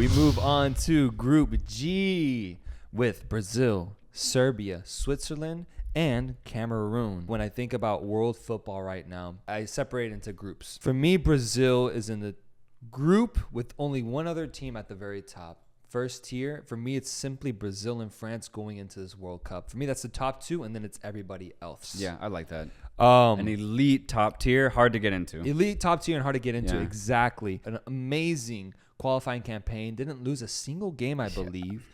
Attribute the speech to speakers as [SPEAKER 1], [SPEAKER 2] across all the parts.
[SPEAKER 1] We move on to Group G with Brazil, Serbia, Switzerland, and Cameroon. When I think about world football right now, I separate into groups. For me, Brazil is in the group with only one other team at the very top. First tier, for me, it's simply Brazil and France going into this World Cup. For me, that's the top two, and then it's everybody else.
[SPEAKER 2] Yeah, I like that. An elite top tier, hard to get into.
[SPEAKER 1] Elite top tier and hard to get into,
[SPEAKER 2] Yeah.
[SPEAKER 1] exactly. An amazing qualifying campaign. Didn't lose a single game, I believe.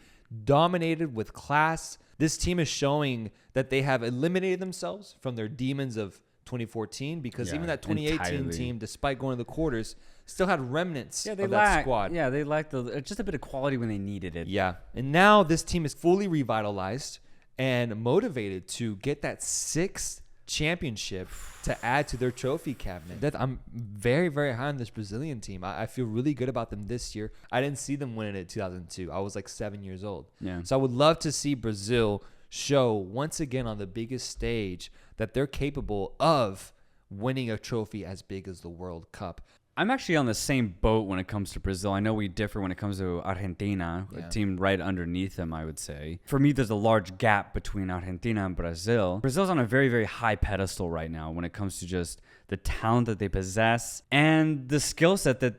[SPEAKER 1] Dominated with class. This team is showing that they have eliminated themselves from their demons of 2014 because even that 2018 team, despite going to the quarters, still had remnants of that squad.
[SPEAKER 2] Yeah, they lacked just a bit of quality when they needed it.
[SPEAKER 1] Yeah. And now this team is fully revitalized and motivated to get that sixth championship to add to their trophy cabinet. I'm very, very high on this Brazilian team. I feel really good about them this year. I didn't see them winning it in 2002. I was like 7 years old.
[SPEAKER 2] Yeah.
[SPEAKER 1] So I would love to see Brazil show once again on the biggest stage that they're capable of winning a trophy as big as the World Cup.
[SPEAKER 2] I'm actually on the same boat when it comes to Brazil. I know we differ when it comes to Argentina, a team right underneath them, I would say. For me, there's a large gap between Argentina and Brazil. Brazil's on a very, very high pedestal right now when it comes to just the talent that they possess and the skill set that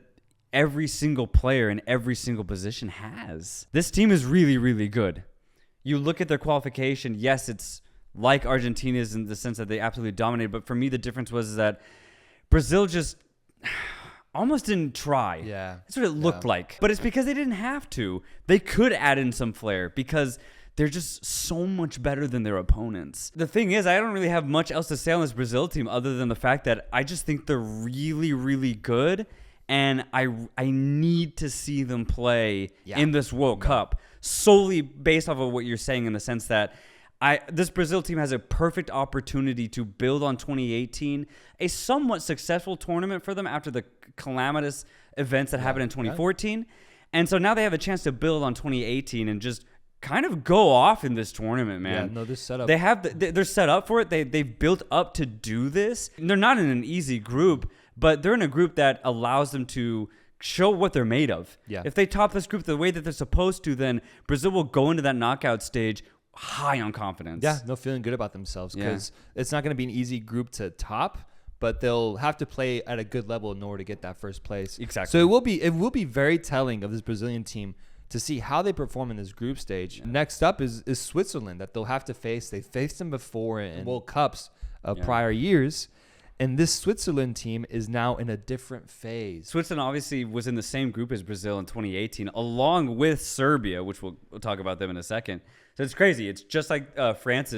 [SPEAKER 2] every single player in every single position has. This team is really, really good. You look at their qualification, yes, it's like Argentina's in the sense that they absolutely dominated, but for me, the difference was that Brazil just almost didn't try.
[SPEAKER 1] Yeah.
[SPEAKER 2] That's what it looked like. But it's because they didn't have to. They could add in some flair because they're just so much better than their opponents. The thing is, I don't really have much else to say on this Brazil team other than the fact that I just think they're really, really good. And I need to see them play in this World Cup solely based off of what you're saying in the sense that this Brazil team has a perfect opportunity to build on 2018, a somewhat successful tournament for them after the calamitous events that happened in 2014. And so now they have a chance to build on 2018 and just kind of go off in this tournament, man.
[SPEAKER 1] Yeah, no, they're set up.
[SPEAKER 2] They're set up for it. They've built up to do this. They're not in an easy group, but they're in a group that allows them to show what they're made of.
[SPEAKER 1] Yeah.
[SPEAKER 2] If they top this group the way that they're supposed to, then Brazil will go into that knockout stage high on confidence.
[SPEAKER 1] Yeah, no, feeling good about themselves because it's not going to be an easy group to top, but they'll have to play at a good level in order to get that first place.
[SPEAKER 2] Exactly.
[SPEAKER 1] So it will be very telling of this Brazilian team to see how they perform in this group stage. Yeah. Next up is Switzerland that they'll have to face. They faced them before in World Cups of prior years. And this Switzerland team is now in a different phase.
[SPEAKER 2] Switzerland obviously was in the same group as Brazil in 2018, along with Serbia, which we'll talk about them in a second. So it's crazy. It's just like France,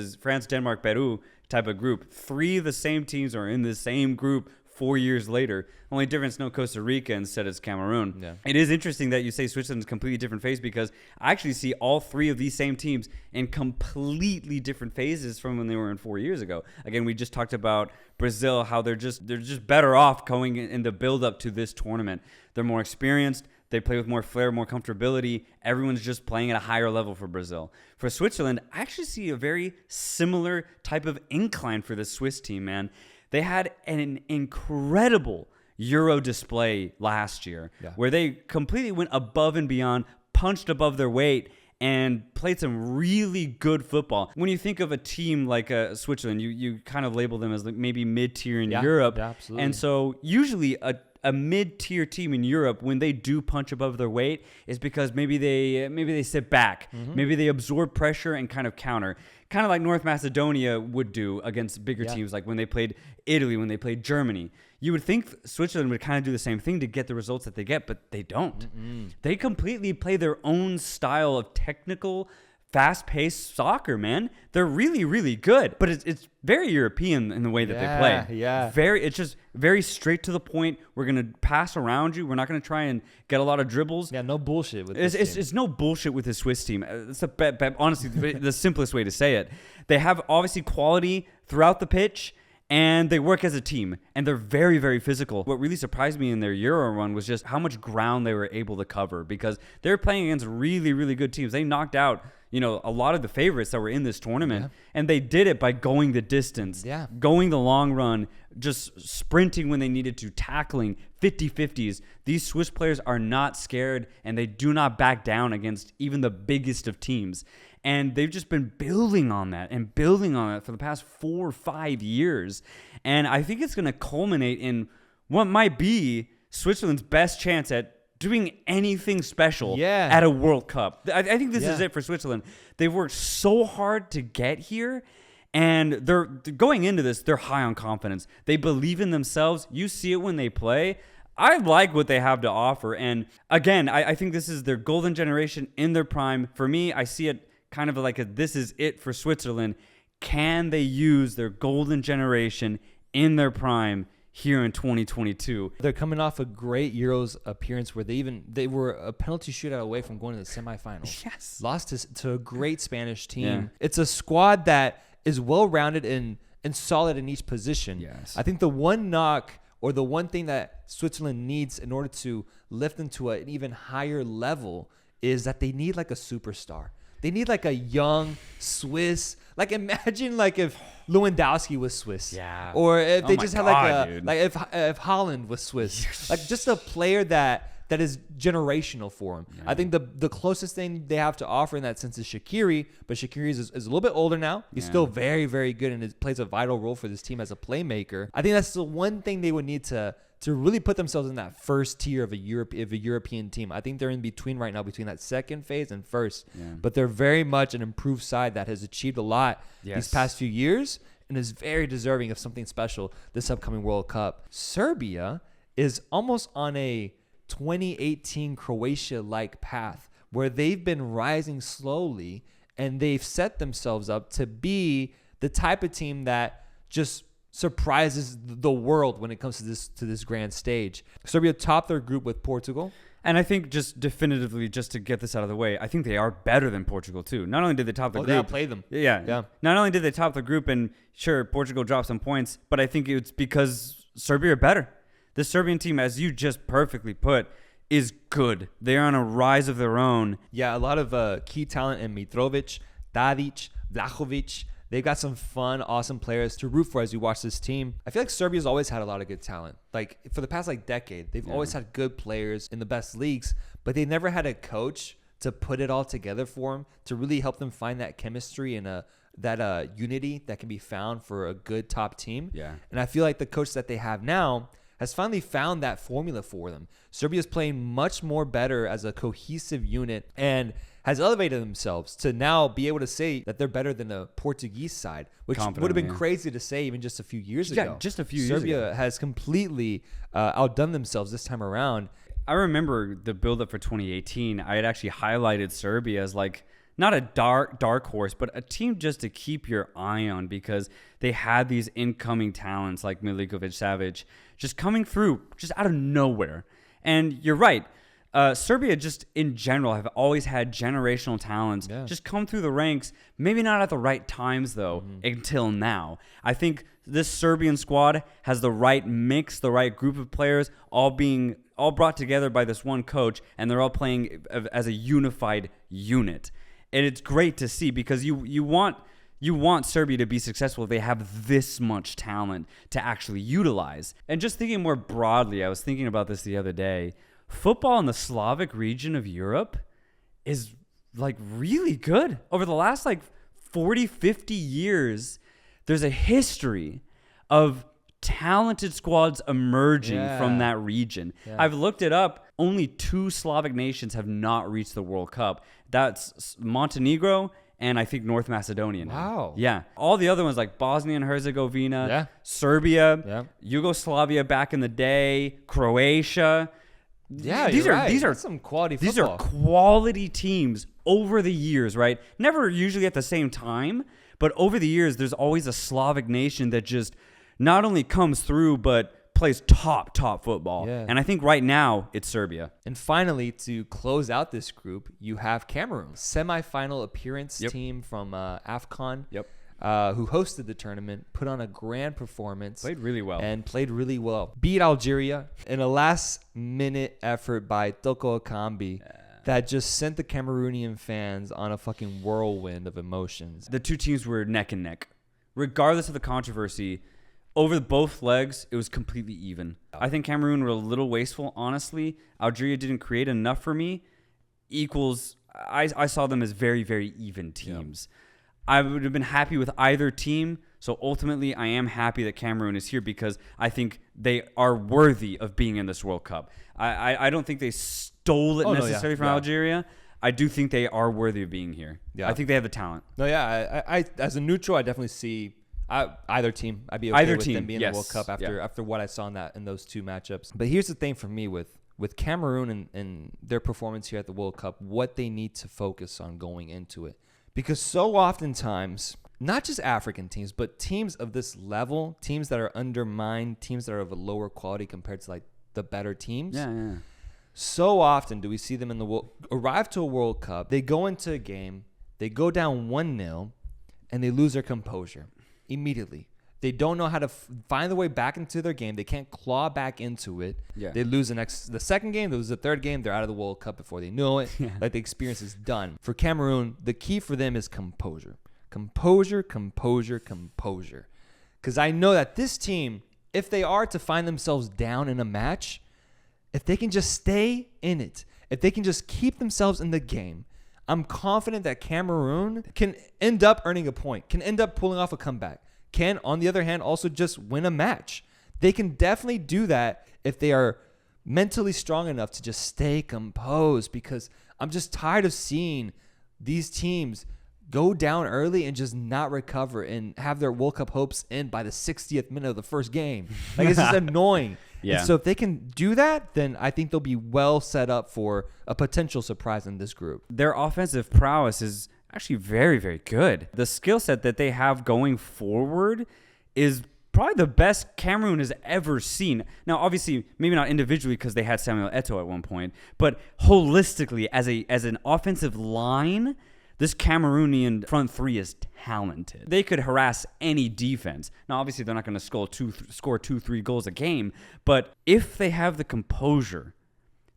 [SPEAKER 2] Denmark, Peru type of group. 3 of the same teams are in the same group 4 years later. Only difference, no Costa Rica, instead it's Cameroon.
[SPEAKER 1] Yeah.
[SPEAKER 2] It is interesting that you say Switzerland's completely different phase because I actually see all 3 of these same teams in completely different phases from when they were in 4 years ago. Again, we just talked about Brazil, how they're just better off going in the build up to this tournament. They're more experienced. They play with more flair, more comfortability. Everyone's just playing at a higher level for Brazil. For Switzerland, I actually see a very similar type of incline for the Swiss team, man. They had an incredible Euro display last year where they completely went above and beyond, punched above their weight, and played some really good football. When you think of a team like Switzerland, you kind of label them as maybe mid-tier in Europe.
[SPEAKER 1] Yeah, absolutely.
[SPEAKER 2] And so usually a mid-tier team in Europe, when they do punch above their weight, is because maybe they sit back, maybe they absorb pressure and kind of counter, kind of like North Macedonia would do against bigger teams, like when they played Italy, when they played Germany. You would think Switzerland would kind of do the same thing to get the results that they get, but they don't. They completely play their own style of technical, fast-paced soccer, man. They're really, really good, but it's very European in the way that they play.
[SPEAKER 1] Yeah.
[SPEAKER 2] It's just very straight to the point. We're gonna pass around you. We're not gonna try and get a lot of dribbles.
[SPEAKER 1] Yeah, no bullshit with this team.
[SPEAKER 2] It's no bullshit with the Swiss team. It's honestly the simplest way to say it. They have obviously quality throughout the pitch. And they work as a team, and they're very, very physical. What really surprised me in their Euro run was just how much ground they were able to cover because they're playing against really, really good teams. They knocked out, a lot of the favorites that were in this tournament, and they did it by going the distance, going the long run, just sprinting when they needed to, tackling 50-50s. These Swiss players are not scared, and they do not back down against even the biggest of teams. And they've just been building on that for the past 4 or 5 years. And I think it's going to culminate in what might be Switzerland's best chance at doing anything special at a World Cup. I think this is it for Switzerland. They've worked so hard to get here, and they're going into this, they're high on confidence. They believe in themselves. You see it when they play. I like what they have to offer. And again, I think this is their golden generation in their prime. For me, I see it kind of like this is it for Switzerland. Can they use their golden generation in their prime here in 2022?
[SPEAKER 1] They're coming off a great Euros appearance where they were a penalty shootout away from going to the semifinals.
[SPEAKER 2] Yes.
[SPEAKER 1] Lost to a great Spanish team. Yeah. It's a squad that is well-rounded and solid in each position.
[SPEAKER 2] Yes.
[SPEAKER 1] I think the one knock or the one thing that Switzerland needs in order to lift them to an even higher level is that they need like a superstar. They need like a young Swiss. Like imagine like if Lewandowski was Swiss.
[SPEAKER 2] Yeah.
[SPEAKER 1] Or if they just had like if Holland was Swiss. Like just a player that is generational for him. Yeah. I think the closest thing they have to offer in that sense is Shaqiri, but Shaqiri is a little bit older now. He's still very, very good and plays a vital role for this team as a playmaker. I think that's the one thing they would need to really put themselves in that first tier of a European team. I think they're in between right now, between that second phase and first. Yeah. But they're very much an improved side that has achieved a lot these past few years and is very deserving of something special this upcoming World Cup. Serbia is almost on a 2018 Croatia-like path where they've been rising slowly and they've set themselves up to be the type of team that just surprises the world when it comes to this grand stage. Serbia topped their group with Portugal.
[SPEAKER 2] And I think just definitively, just to get this out of the way, I think they are better than Portugal too. Not only did they top the group.
[SPEAKER 1] They outplayed them.
[SPEAKER 2] Yeah. Not only did they top the group, and sure, Portugal dropped some points, but I think it's because Serbia are better. The Serbian team, as you just perfectly put, is good. They're on a rise of their own.
[SPEAKER 1] Yeah, a lot of key talent in Mitrovic, Tadic, Vlahovic. They've got some fun, awesome players to root for as you watch this team. I feel like Serbia's always had a lot of good talent. Like for the past decade, they've always had good players in the best leagues, but they never had a coach to put it all together for them, to really help them find that chemistry and that unity that can be found for a good top team.
[SPEAKER 2] Yeah.
[SPEAKER 1] And I feel like the coach that they have now has finally found that formula for them. Serbia's playing much more better as a cohesive unit and has elevated themselves to now be able to say that they're better than the Portuguese side, which would have been crazy to say even just a few years ago.
[SPEAKER 2] Yeah, just a few years ago.
[SPEAKER 1] Serbia has completely outdone themselves this time around.
[SPEAKER 2] I remember the build-up for 2018. I had actually highlighted Serbia as not a dark horse, but a team just to keep your eye on because they had these incoming talents like Milinkovic-Savic just coming through just out of nowhere. And you're right. Serbia just in general have always had generational talents just come through the ranks, maybe not at the right times though, until now. I think this Serbian squad has the right mix, the right group of players, all brought together by this one coach, and they're all playing as a unified unit. And it's great to see because you want Serbia to be successful if they have this much talent to actually utilize. And just thinking more broadly, I was thinking about this the other day. Football in the Slavic region of Europe is really good. Over the last 40, 50 years, there's a history of talented squads emerging from that region. Yeah. I've looked it up. Only 2 Slavic nations have not reached the World Cup. That's Montenegro and I think North Macedonia now.
[SPEAKER 1] Wow.
[SPEAKER 2] Yeah. All the other ones like Bosnia and Herzegovina, Serbia, Yugoslavia back in the day, Croatia.
[SPEAKER 1] Yeah,
[SPEAKER 2] these are
[SPEAKER 1] some quality football.
[SPEAKER 2] These are quality teams over the years, right? Never usually at the same time, but over the years, there's always a Slavic nation that just not only comes through, but plays top football. Yeah. And I think right now, it's Serbia.
[SPEAKER 1] And finally, to close out this group, you have Cameroon, semifinal appearance team from AFCON.
[SPEAKER 2] Yep.
[SPEAKER 1] Who hosted the tournament, put on a grand performance.
[SPEAKER 2] Played really well.
[SPEAKER 1] Beat Algeria in a last-minute effort by Toko Ekambi that just sent the Cameroonian fans on a fucking whirlwind of emotions.
[SPEAKER 2] The two teams were neck and neck. Regardless of the controversy, over both legs, it was completely even. I think Cameroon were a little wasteful, honestly. Algeria didn't create enough for me. Equals, I saw them as very, very even teams. Yeah. I would have been happy with either team. So ultimately, I am happy that Cameroon is here because I think they are worthy of being in this World Cup. I don't think they stole it necessarily from Algeria. I do think they are worthy of being here. Yeah. I think they have the talent.
[SPEAKER 1] No, yeah. I as a neutral, I definitely see either team. I'd be okay with them being in the World Cup after what I saw in those two matchups. But here's the thing for me with Cameroon and their performance here at the World Cup, what they need to focus on going into it. Because so oftentimes, not just African teams, but teams of this level, teams that are undermined, teams that are of a lower quality compared to like the better teams.
[SPEAKER 2] Yeah.
[SPEAKER 1] So often do we see them arrive to a World Cup, they go into a game, they go down 1-0, and they lose their composure immediately. They don't know how to find their way back into their game. They can't claw back into it. Yeah. They lose the second game. They lose the third game. They're out of the World Cup before they know it. Yeah. Like the experience is done. For Cameroon, the key for them is composure. Composure. Because I know that this team, if they are to find themselves down in a match, if they can just stay in it, if they can just keep themselves in the game, I'm confident that Cameroon can end up earning a point, can end up pulling off a comeback, can, on the other hand, also just win a match. They can definitely do that if they are mentally strong enough to just stay composed, because I'm just tired of seeing these teams go down early and just not recover and have their World Cup hopes end by the 60th minute of the first game. Like, it's just annoying. Yeah. And so if they can do that, then I think they'll be well set up for a potential surprise in this group.
[SPEAKER 2] Their offensive prowess is actually very, very good. The skill set that they have going forward is probably the best Cameroon has ever seen. Now, obviously, maybe not individually because they had Samuel Eto'o at one point, but holistically as an offensive line, this Cameroonian front three is talented. They could harass any defense. Now, obviously, they're not going to score 2-3 goals a game, but if they have the composure,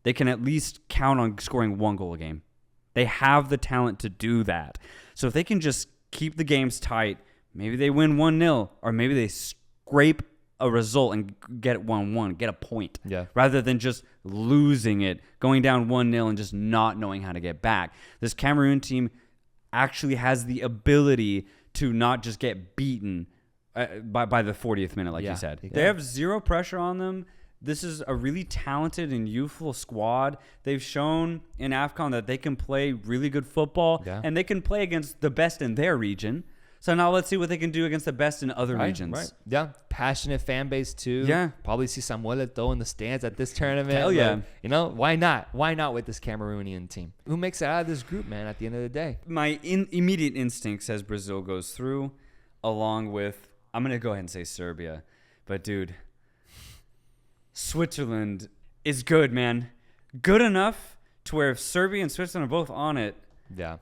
[SPEAKER 2] they can at least count on scoring 1 goal a game. They have the talent to do that. So if they can just keep the games tight, maybe they win 1-0, or maybe they scrape a result and get 1-1, get a point, rather than just losing it, going down 1-0 and just not knowing how to get back. This Cameroon team actually has the ability to not just get beaten by the 40th minute, like you said. Yeah. They have zero pressure on them. This is a really talented and youthful squad. They've shown in AFCON that they can play really good football, and they can play against the best in their region. So now let's see what they can do against the best in other regions. Right.
[SPEAKER 1] Yeah. Passionate fan base too.
[SPEAKER 2] Yeah.
[SPEAKER 1] Probably see Samuel Eto'o in the stands at this tournament.
[SPEAKER 2] Hell yeah.
[SPEAKER 1] Like, why not? Why not with this Cameroonian team? Who makes it out of this group, man, at the end of the day?
[SPEAKER 2] My immediate instinct says Brazil goes through, along with, I'm going to go ahead and say Serbia. But, dude, Switzerland is good, man. Good enough to where if Serbia and Switzerland are both on it,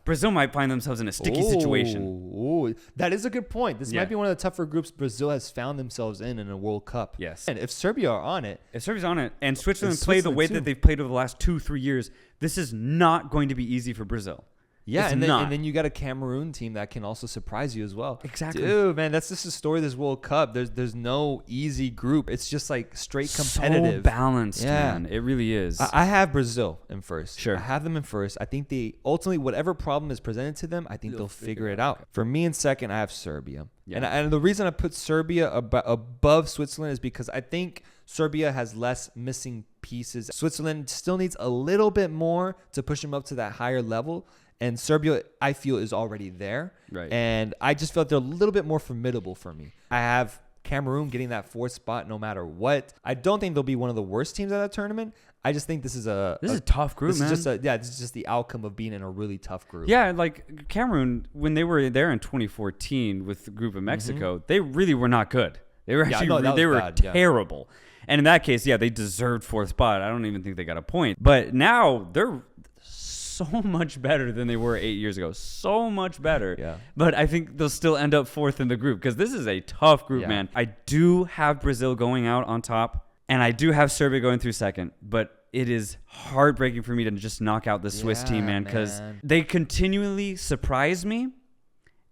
[SPEAKER 2] Brazil might find themselves in a sticky situation.
[SPEAKER 1] Ooh, that is a good point. This might be one of the tougher groups Brazil has found themselves in a World Cup.
[SPEAKER 2] Yes.
[SPEAKER 1] And if Serbia are on it.
[SPEAKER 2] If Serbia's on it, and Switzerland play the way that they've played over the last 2-3 years, this is not going to be easy for Brazil.
[SPEAKER 1] Yeah, and then you got a Cameroon team that can also surprise you as well.
[SPEAKER 2] Exactly.
[SPEAKER 1] Dude, man, that's just the story of this World Cup. There's no easy group. It's just like straight competitive.
[SPEAKER 2] So balanced, man. It really is.
[SPEAKER 1] I have Brazil in first.
[SPEAKER 2] Sure.
[SPEAKER 1] I have them in first. I think they ultimately, whatever problem is presented to them, I think they'll figure it out. For me in second, I have Serbia. Yeah. And the reason I put Serbia above Switzerland is because I think Serbia has less missing pieces. Switzerland still needs a little bit more to push them up to that higher level. And Serbia, I feel, is already there.
[SPEAKER 2] Right.
[SPEAKER 1] And I just felt they're a little bit more formidable for me. I have Cameroon getting that fourth spot no matter what. I don't think they'll be one of the worst teams at that tournament. I just think this is a
[SPEAKER 2] tough group, man.
[SPEAKER 1] This is just the outcome of being in a really tough group.
[SPEAKER 2] Yeah, like Cameroon, when they were there in 2014 with the group of Mexico, they really were not good. They were actually they were terrible. Yeah. And in that case, they deserved fourth spot. I don't even think they got a point. But now they're so much better than they were 8 years ago. So much better. Yeah. But I think they'll still end up fourth in the group because this is a tough group, man. I do have Brazil going out on top, and I do have Serbia going through second. But it is heartbreaking for me to just knock out the Swiss team, man, because they continually surprise me.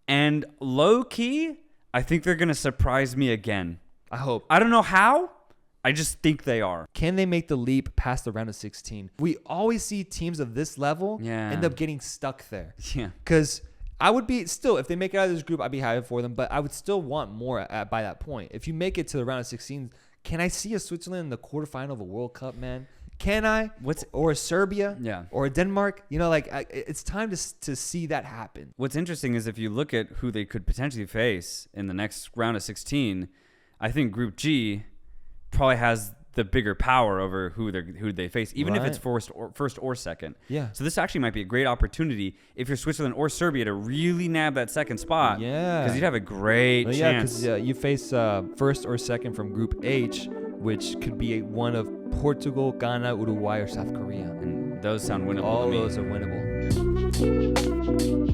[SPEAKER 2] And low key, I think they're going to surprise me again.
[SPEAKER 1] I hope.
[SPEAKER 2] I don't know how. I just think they are.
[SPEAKER 1] Can they make the leap past the round of 16? We always see teams of this level end up getting stuck there.
[SPEAKER 2] Yeah.
[SPEAKER 1] Because I would be still, if they make it out of this group, I'd be happy for them. But I would still want more by that point. If you make it to the round of 16, can I see a Switzerland in the quarterfinal of a World Cup, man? Can I? Or a Serbia?
[SPEAKER 2] Yeah.
[SPEAKER 1] Or a Denmark? You know, like it's time to see that happen.
[SPEAKER 2] What's interesting is if you look at who they could potentially face in the next round of 16, I think Group G probably has the bigger power over who they face, even if it's first or second.
[SPEAKER 1] Yeah.
[SPEAKER 2] So this actually might be a great opportunity if you're Switzerland or Serbia to really nab that second spot.
[SPEAKER 1] Yeah.
[SPEAKER 2] Because you'd have a great chance.
[SPEAKER 1] Yeah, because you face first or second from Group H, which could be one of Portugal, Ghana, Uruguay, or South Korea.
[SPEAKER 2] And those sound winnable.
[SPEAKER 1] All
[SPEAKER 2] to me.
[SPEAKER 1] those are winnable.